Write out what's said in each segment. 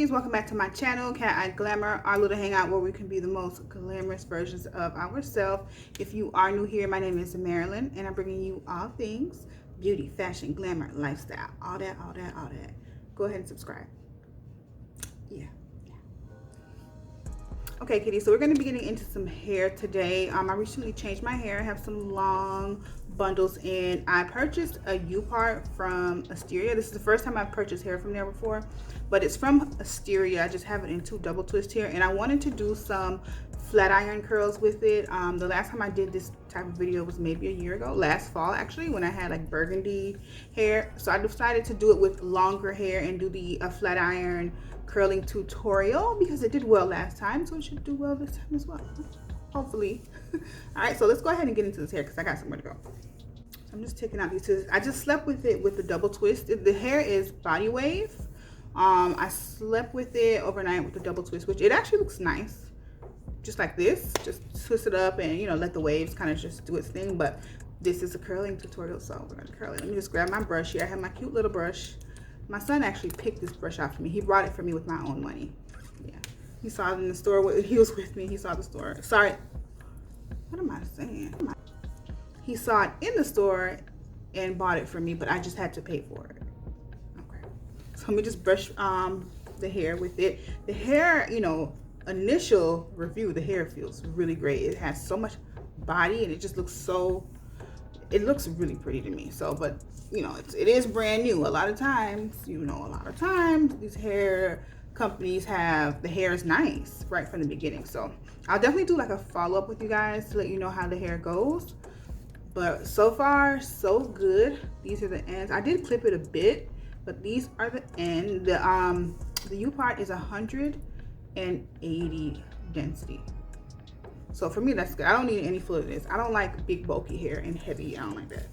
kitties, welcome back to my channel, Cat Eye Glamour, our little hangout where we can be the most glamorous versions of ourselves. If you are new here, my name is Marilyn, and I'm bringing you all things beauty, fashion, glamour, lifestyle, all that. Go ahead and subscribe. Yeah. Okay, kitties, so we're going to be getting into some hair today. I recently changed my hair. I have some long bundles, and I purchased a Upart from Asteria. This is the first time I've purchased hair from there before, but it's from Asteria. I just have it in 2 double twist here, and I wanted to do some flat iron curls with it. The last time I did this type of video was maybe a year ago, last fall actually, when I had like burgundy hair. So I decided to do it with longer hair and do the flat iron curling tutorial because it did well last time, so it should do well this time as well, hopefully. All right, so let's go ahead and get into this hair because I got somewhere to go. So I'm just taking out these scissors. I just slept with it with the double twist. The hair is body wave. I slept with it overnight with the double twist, which it actually looks nice, just like this. Just twist it up and, you know, let the waves kind of just do its thing. But this is a curling tutorial, so we're gonna curl it. Let me just grab my brush here. I have my cute little brush. My son actually picked this brush out for me. He brought it for me with my own money. Yeah, he saw it in the store. He was with me. He saw the store. Sorry, what am I saying? He saw it in the store and bought it for me, but I just had to pay for it. Okay, so let me just brush the hair with it. The hair, you know, initial review, the hair feels really great. It has so much body and it just looks so, it looks really pretty to me. So, but you know, it is brand new. A lot of times these hair companies have, the hair is nice right from the beginning. So I'll definitely do like a follow-up with you guys to let you know how the hair goes. But so far, so good. These are the ends. I did clip it a bit, but these are the end. The Upart is 180 density. So for me, that's good. I don't need any fluidness. I don't like big bulky hair and heavy. I don't like that.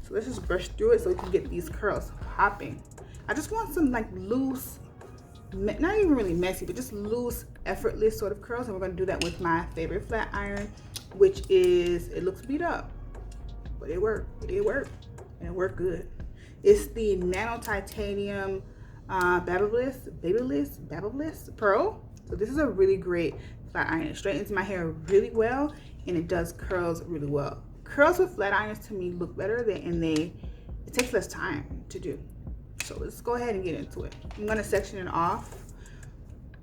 So let's just brush through it so we can get these curls popping. I just want some like loose, not even really messy, but just loose, effortless sort of curls. And we're gonna do that with my favorite flat iron, which is, it looks beat up, but it worked. It worked, and it worked good. It's the Nano Titanium Babyliss Pro. So this is a really great flat iron. It straightens my hair really well, and it does curls really well. Curls with flat irons to me look better, and it takes less time to do. So let's go ahead and get into it. I'm gonna section it off.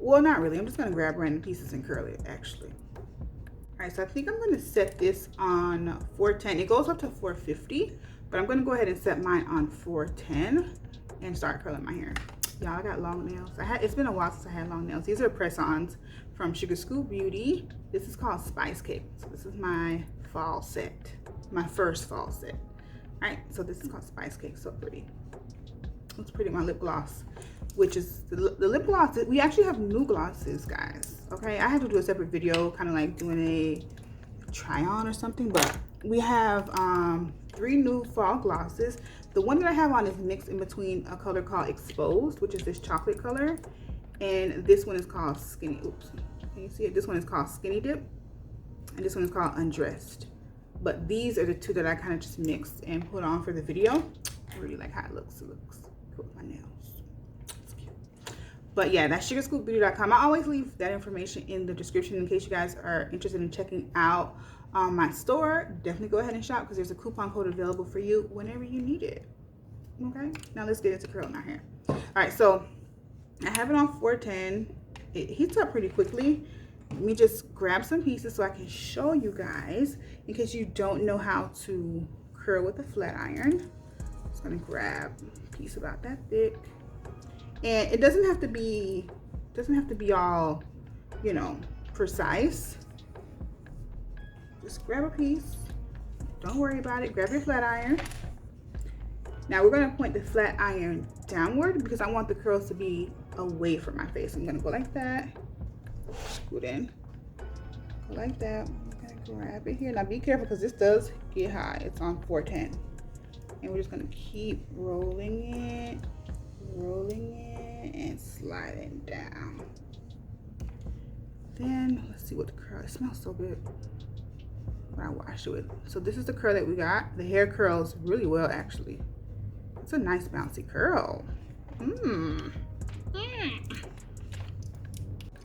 Well, not really. I'm just gonna grab random pieces and curl it actually. All right, so I think I'm gonna set this on 410. It goes up to 450, but I'm gonna go ahead and set mine on 410 and start curling my hair. Y'all, I got long nails. It's been a while since I had long nails. These are press-ons from Sugar Scoop Beauty. This is called Spice Cake. So this is my fall set, my first fall set. All right, so this is called Spice Cake. So pretty. It's pretty. My lip gloss, which is the lip gloss. We actually have new glosses, guys. Okay, I have to do a separate video, kind of like doing a try on or something. But we have 3 new fall glosses. The one that I have on is mixed in between a color called Exposed, which is this chocolate color, and this one is called Skinny. Oops, can you see it? This one is called Skinny Dip, and this one is called Undressed. But these are the 2 that I kind of just mixed and put on for the video. I really like how it looks. It looks good with my nails. It's cute. But yeah, that's sugarscoopbeauty.com. I always leave that information in the description in case you guys are interested in checking out my store. Definitely go ahead and shop because there's a coupon code available for you whenever you need it. Okay, now let's get into curling our hair. All right, so I have it on 410. It heats up pretty quickly. Let me just grab some pieces so I can show you guys in case you don't know how to curl with a flat iron. Just gonna grab a piece about that thick, and it doesn't have to be all, you know, precise. Just grab a piece. Don't worry about it. Grab your flat iron. Now we're going to point the flat iron downward because I want the curls to be away from my face. I'm going to go like that. Scoot in. Go like that. I'm going to grab it here. Now be careful because this does get high. It's on 410. And we're just going to keep rolling it, and sliding down. Then let's see what the curl, it smells so good when I wash it with. So this is the curl that we got. The hair curls really well actually. It's a nice bouncy curl.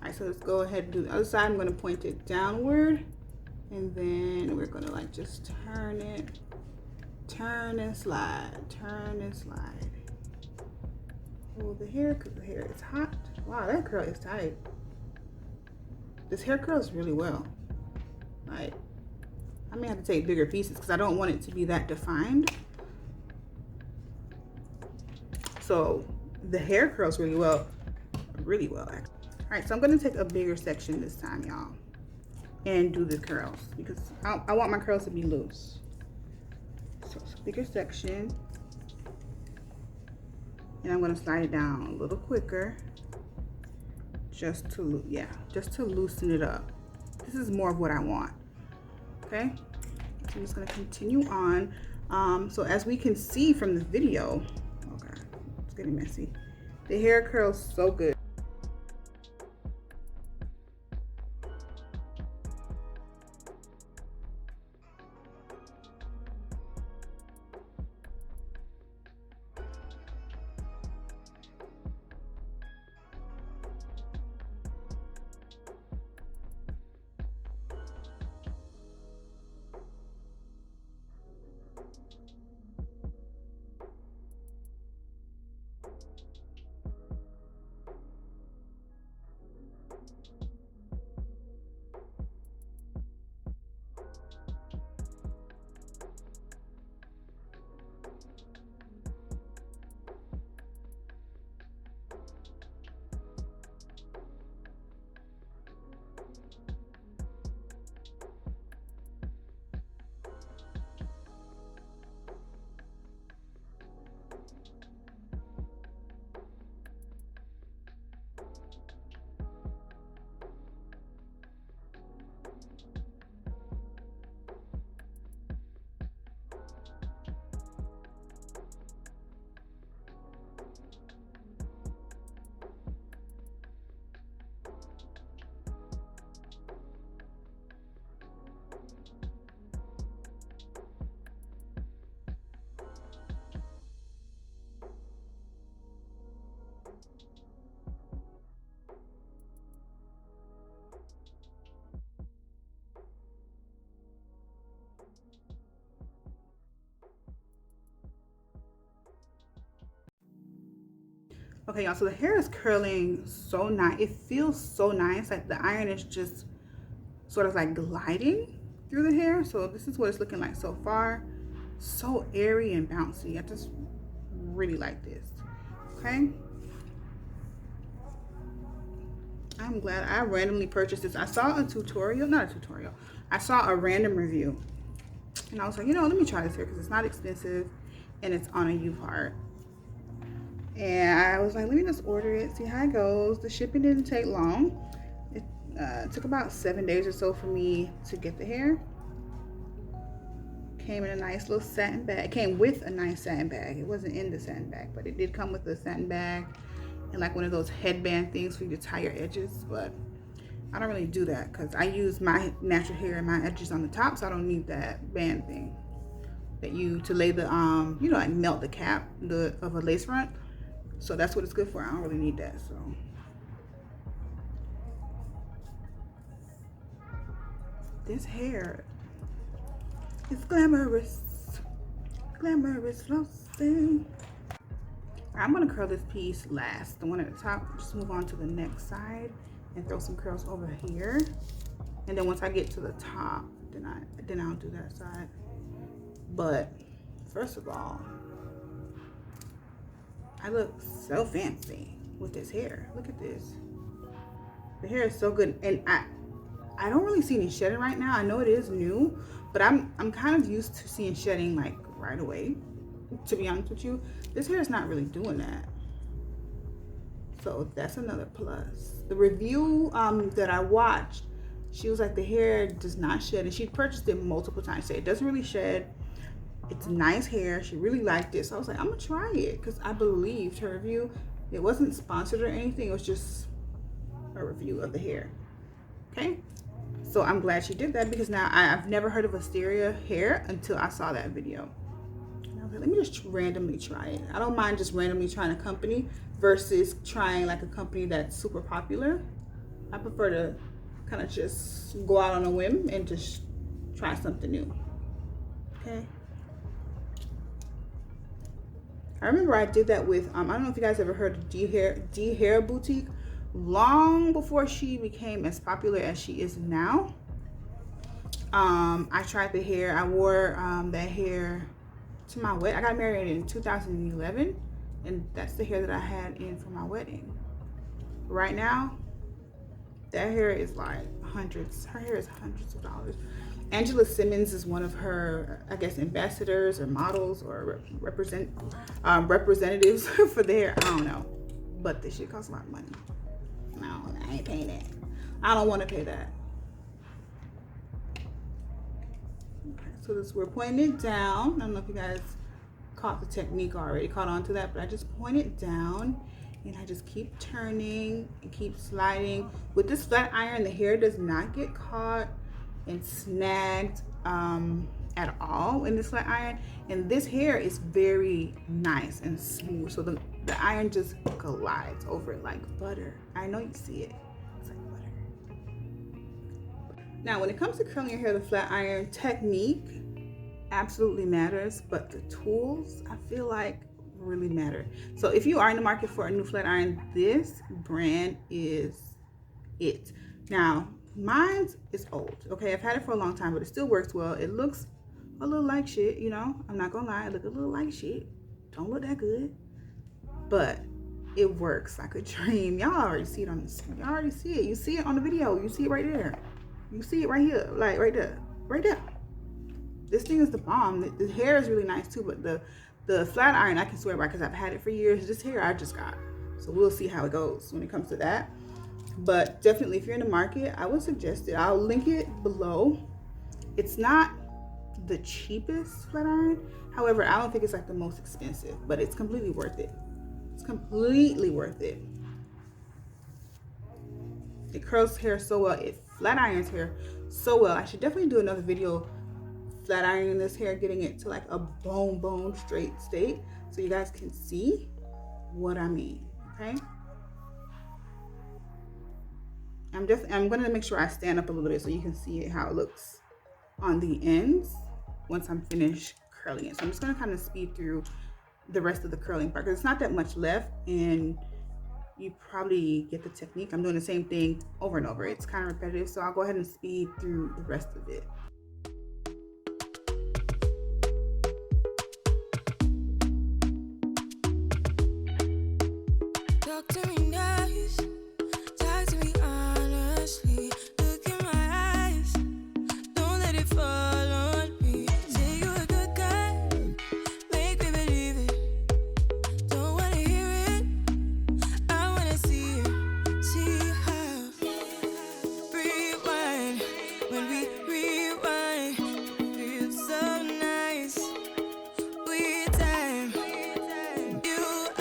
right, so let's go ahead and do the other side. I'm going to point it downward, and then we're going to like just turn it, turn and slide, turn and slide. Hold the hair because the hair is hot. Wow, that curl is tight. This hair curls really well. Like, I may have to take bigger pieces because I don't want it to be that defined. So the hair curls really well actually. All right, so I'm gonna take a bigger section this time, y'all, and do the curls because I want my curls to be loose. So it's a bigger section, and I'm gonna slide it down a little quicker, just to loosen it up. This is more of what I want. Okay, so I'm just gonna continue on. So as we can see from the video, okay, it's getting messy. The hair curls so good. Okay, y'all, so the hair is curling so nice. It feels so nice. Like the iron is just sort of like gliding through the hair. So this is what it's looking like so far. So airy and bouncy. I just really like this. Okay. I'm glad I randomly purchased this. I saw a tutorial, not a tutorial. I saw a random review. And I was like, you know, let me try this here because it's not expensive and it's on a Upart. And I was like, let me just order it, see how it goes. The shipping didn't take long. It took about 7 days or so for me to get the hair. Came in a nice little satin bag. It came with a nice satin bag. It wasn't in the satin bag, but it did come with a satin bag and like one of those headband things for you to tie your edges. But I don't really do that because I use my natural hair and my edges on the top, so I don't need that band thing that to lay the you know, like melt the cap of a lace front. So that's what it's good for. I don't really need that. So this hair is glamorous, glamorous flossing. I'm gonna curl this piece last, the one at the top. Just move on to the next side and throw some curls over here. And then once I get to the top, then I'll do that side. But first of all, I look so fancy with this hair. Look at this. The hair is so good, and I don't really see any shedding right now. I know it is new, but I'm kind of used to seeing shedding like right away. To be honest with you, this hair is not really doing that. So that's another plus. The review that I watched, she was like, the hair does not shed, and she purchased it multiple times. So it doesn't really shed. It's nice hair. She really liked it. So I was like, I'm gonna try it because I believed her review. It wasn't sponsored or anything. It was just a review of the hair. Okay. So I'm glad she did that because now I've never heard of Asteria hair until I saw that video. And I was like, let me just randomly try it. I don't mind just randomly trying a company versus trying like a company that's super popular. I prefer to kind of just go out on a whim and just try something new. Okay. I remember I did that with I don't know if you guys ever heard of D Hair Boutique. Long before she became as popular as she is now. I tried the hair. I wore that hair to my wedding. I got married in 2011, and that's the hair that I had in for my wedding. Right now, that hair is like hundreds. Her hair is hundreds of dollars. Angela Simmons is one of her, I guess, ambassadors or models or representatives for the hair. I don't know, but this shit costs a lot of money. No, I ain't paying that. I don't want to pay that. Okay, so this, we're pointing it down. I don't know if you guys caught the technique already, caught on to that, but I just point it down and I just keep turning and keep sliding. With this flat iron, the hair does not get caught and snagged at all in this flat iron, and this hair is very nice and smooth, so the iron just glides over it like butter. I know you see it, it's like butter. Now when it comes to curling your hair, the flat iron technique absolutely matters, but the tools I feel like really matter. So if you are in the market for a new flat iron, this brand is it. Now mine is old, okay? I've had it for a long time, but it still works well. It looks a little like shit, you know? I'm not gonna lie, it looks a little like shit. Don't look that good, but it works like a dream. Y'all already see it on the screen. Y'all already see it. You see it on the video. You see it right there. You see it right here, like right there, right there. This thing is the bomb. The hair is really nice too, but the flat iron I can swear by because I've had it for years. This hair I just got, so we'll see how it goes when it comes to that. But definitely, if you're in the market, I would suggest it. I'll link it below. It's not the cheapest flat iron. However, I don't think it's like the most expensive, but it's completely worth it. It's completely worth it. It curls hair so well. It flat irons hair so well. I should definitely do another video flat ironing this hair, getting it to like a bone straight state, so you guys can see what I mean. Okay. I'm gonna make sure I stand up a little bit so you can see it, how it looks on the ends once I'm finished curling it. So I'm just gonna kind of speed through the rest of the curling part because it's not that much left, and you probably get the technique. I'm doing the same thing over and over. It's kind of repetitive, so I'll go ahead and speed through the rest of it. Talk to me nice, talk to me honestly. Look in my eyes, don't let it fall on me. Say you're a good guy, make me believe it. Don't wanna hear it, I wanna see it. See how rewind, when we rewind, it feels so nice. We time, you I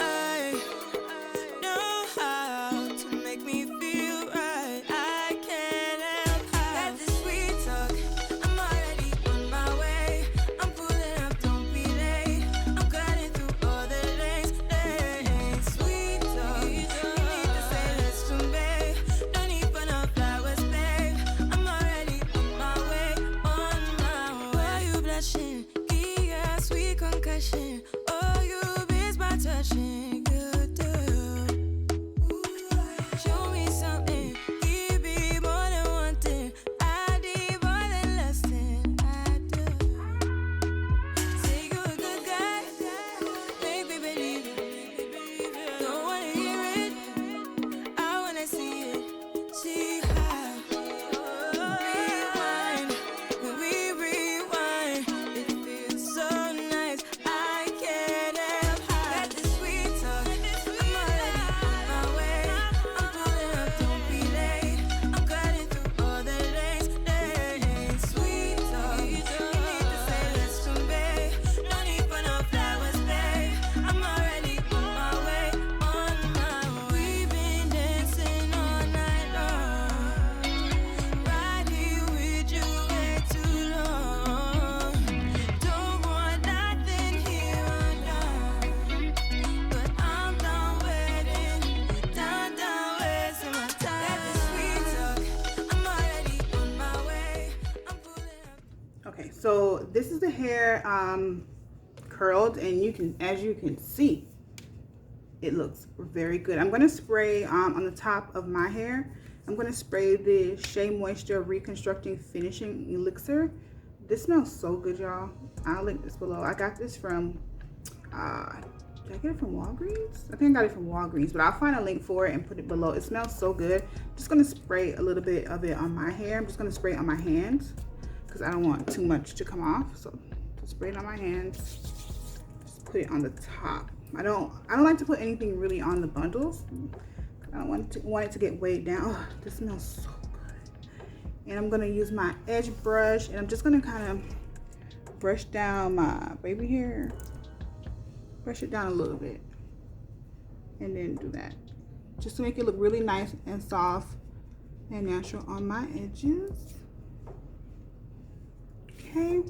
know how to make me feel right. I can't help how that this sweet talk. I'm already on my way. I'm pulling up, don't be late. I'm cutting through all the lanes. Sweet talk. You need to say less to me. No need for no flowers, babe. I'm already on my way, on my way. Why you blushing? Yeah, sweet concussion. Oh, you miss my touching. You do. Show me something, give me more than one thing. I need more than less than I do. Say you're a good guy, make me believe it. Don't wanna hear it, I wanna see it. See how rewind, when we rewind, it feels so nice. I can't help how that the sweet So this is the hair curled, and you can, as you can see, it looks very good. I'm going to spray on the top of my hair. I'm going to spray the Shea Moisture Reconstructing Finishing Elixir. This smells so good, y'all. I'll link this below. I got this from did I get it from Walgreens? I think I got it from Walgreens, but I'll find a link for it and put it below. It smells so good. I'm just going to spray a little bit of it on my hair. I'm just going to spray it on my hands because I don't want too much to come off. So spray it on my hands. Just put it on the top. I don't like to put anything really on the bundles. I don't want it to get weighed down. Oh, this smells so good. And I'm going to use my edge brush, and I'm just going to kind of brush down my baby hair. Brush it down a little bit, and then do that, just to make it look really nice and soft and natural on my edges. Okay,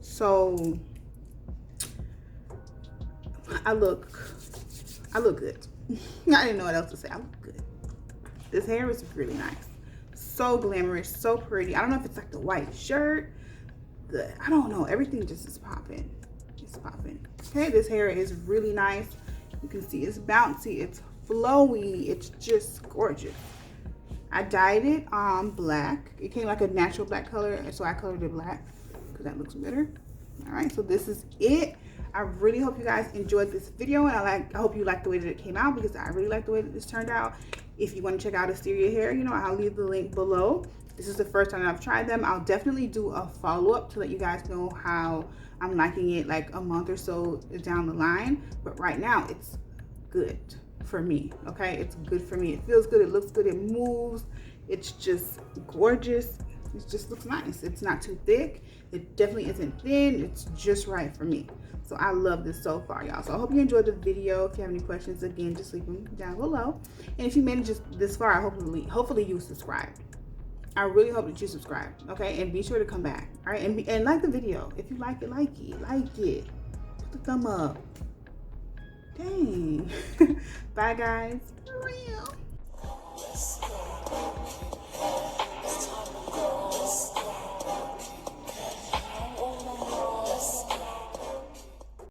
so I look good. I didn't know what else to say. I look good. This hair is really nice, so glamorous, so pretty. I don't know if it's like the white shirt, I don't know, everything just is popping. It's popping. Okay, this hair is really nice. You can see it's bouncy, it's flowy, it's just gorgeous. I dyed it black. It came like a natural black color, so I colored it black because that looks better. All right, so this is it. I really hope you guys enjoyed this video, and I hope you like the way that it came out, because I really like the way that this turned out. If you want to check out Asteria hair, you know, I'll leave the link below. This is the first time I've tried them. I'll definitely do a follow-up to let you guys know how I'm liking it like a month or so down the line. But right now, it's good for me, okay? It's good for me. It feels good, it looks good, it moves. It's just gorgeous. It just looks nice. It's not too thick. It definitely isn't thin. It's just right for me. So I love this so far, y'all. So I hope you enjoyed the video. If you have any questions, again, just leave them down below. And if you made it just this far, hopefully you subscribed. I really hope that you subscribe, okay? And be sure to come back, all right? And like the video. If you like it, like it. Put the thumb up. Dang. Bye, guys. For real.